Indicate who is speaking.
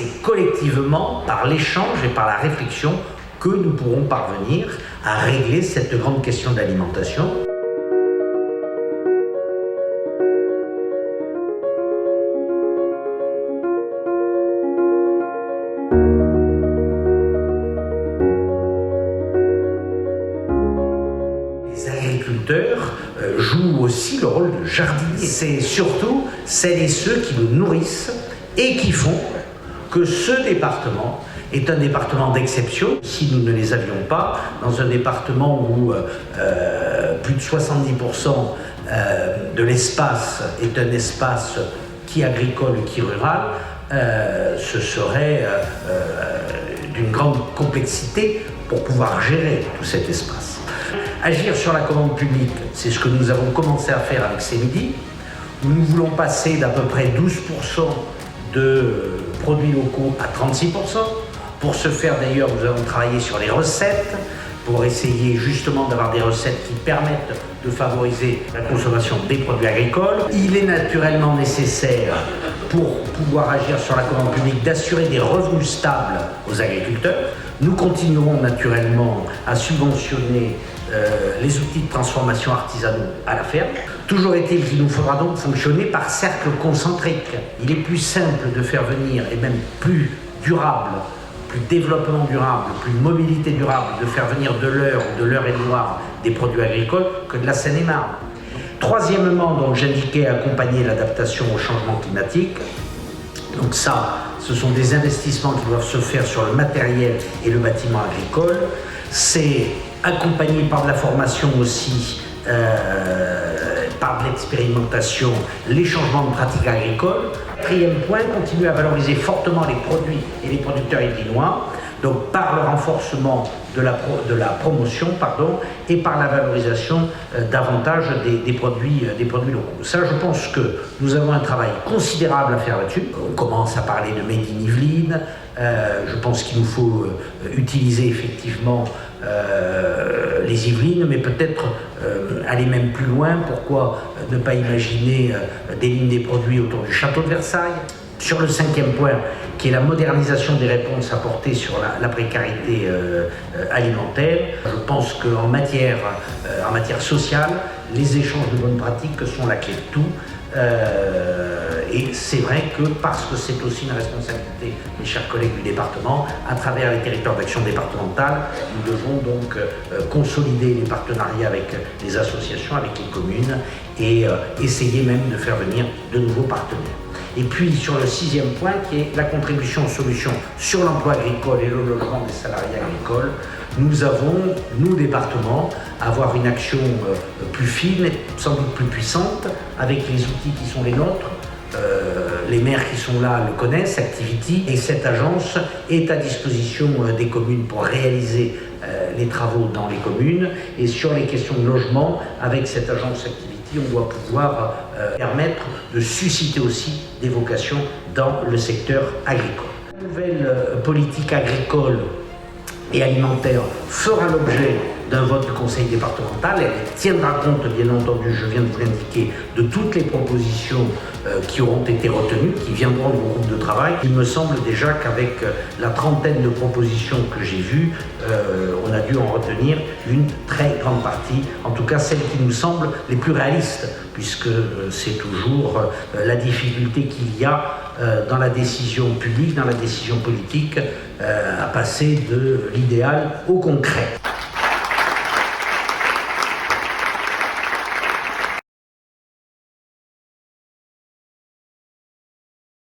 Speaker 1: C'est collectivement, par l'échange et par la réflexion, que nous pourrons parvenir à régler cette grande question d'alimentation. Les agriculteurs jouent aussi le rôle de jardinier. C'est surtout celles et ceux qui nous nourrissent et qui font que ce département est un département d'exception. Si nous ne les avions pas, dans un département où plus de 70% de l'espace est un espace qui est agricole et qui est rural, ce serait d'une grande complexité pour pouvoir gérer tout cet espace. Agir sur la commande publique, c'est ce que nous avons commencé à faire avec CEMIDI, où nous voulons passer d'à peu près 12% de produits locaux à 36%. Pour ce faire, d'ailleurs, nous avons travaillé sur les recettes, pour essayer justement d'avoir des recettes qui permettent de favoriser la consommation des produits agricoles. Il est naturellement nécessaire, pour pouvoir agir sur la commande publique, d'assurer des revenus stables aux agriculteurs. Nous continuerons naturellement à subventionner les outils de transformation artisanaux à la ferme. Toujours est-il qu'il nous faudra donc fonctionner par cercle concentrique. Il est plus simple de faire venir, et même plus durable, plus développement durable, plus mobilité durable, de faire venir de l'Eure-et-Loir des produits agricoles que de la Seine-et-Marne. Troisièmement, donc, j'indiquais accompagner l'adaptation au changement climatique. Donc ça, ce sont des investissements qui doivent se faire sur le matériel et le bâtiment agricole. C'est accompagné par de la formation aussi, par de l'expérimentation, les changements de pratiques agricoles. Quatrième point, continuer à valoriser fortement les produits et les producteurs yvelinois, donc par le renforcement de la promotion, et par la valorisation davantage des produits locaux. Ça, je pense que nous avons un travail considérable à faire là-dessus. On commence à parler de Made in Yvelines. Je pense qu'il nous faut utiliser effectivement les Yvelines, mais peut-être aller même plus loin. Pourquoi ne pas imaginer des lignes des produits autour du château de Versailles? Sur le cinquième point, qui est la modernisation des réponses apportées sur la précarité alimentaire, je pense qu'en matière sociale, les échanges de bonnes pratiques sont la clé de tout. Et c'est vrai que parce que c'est aussi une responsabilité, mes chers collègues du département, à travers les territoires d'action départementale, nous devons donc consolider les partenariats avec les associations, avec les communes, et essayer même de faire venir de nouveaux partenaires. Et puis sur le sixième point, qui est la contribution aux solutions sur l'emploi agricole et le logement des salariés agricoles, nous avons, nous départements, avoir une action plus fine, sans doute plus puissante, avec les outils qui sont les nôtres. Les maires qui sont là le connaissent, Activity, et cette agence est à disposition des communes pour réaliser les travaux dans les communes. Et sur les questions de logement, avec cette agence Activity, on doit pouvoir permettre de susciter aussi des vocations dans le secteur agricole. La nouvelle politique agricole et alimentaire fera l'objet d'un vote du conseil départemental. Elle tiendra compte, bien entendu, je viens de vous l'indiquer, de toutes les propositions qui auront été retenues, qui viendront du groupe de travail. Il me semble déjà qu'avec la trentaine de propositions que j'ai vues, on a dû en retenir une très grande partie, en tout cas celles qui nous semblent les plus réalistes, puisque c'est toujours la difficulté qu'il y a dans la décision publique, dans la décision politique, à passer de l'idéal au concret.